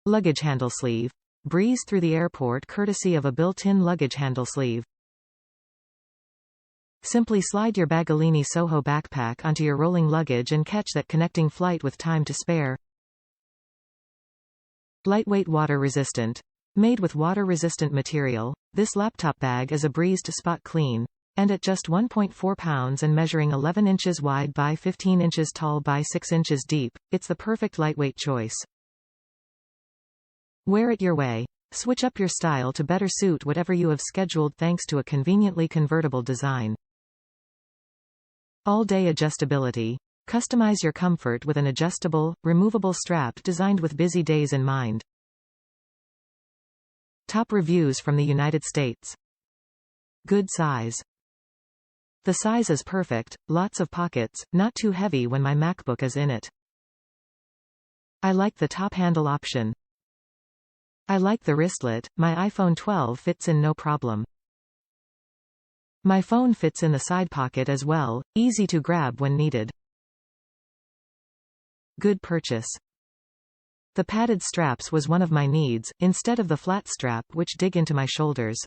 Luggage handle sleeve. Breeze through the airport courtesy of a built-in luggage handle sleeve. Simply slide your Baggallini Soho backpack onto your rolling luggage and catch that connecting flight with time to spare. Lightweight, water-resistant. Made with water-resistant material, this laptop bag is a breeze to spot clean. And at just 1.4 pounds and measuring 11 inches wide by 15 inches tall by 6 inches deep, it's the perfect lightweight choice. Wear it your way. Switch up your style to better suit whatever you have scheduled thanks to a conveniently convertible design. All-day adjustability. Customize your comfort with an adjustable, removable strap designed with busy days in mind. Top reviews from the United States. Good size. The size is perfect, lots of pockets, not too heavy when my MacBook is in it. I like the top handle option. I like the wristlet, my iPhone 12 fits in no problem. My phone fits in the side pocket as well, easy to grab when needed. Good purchase. The padded straps was one of my needs, instead of the flat strap which dig into my shoulders.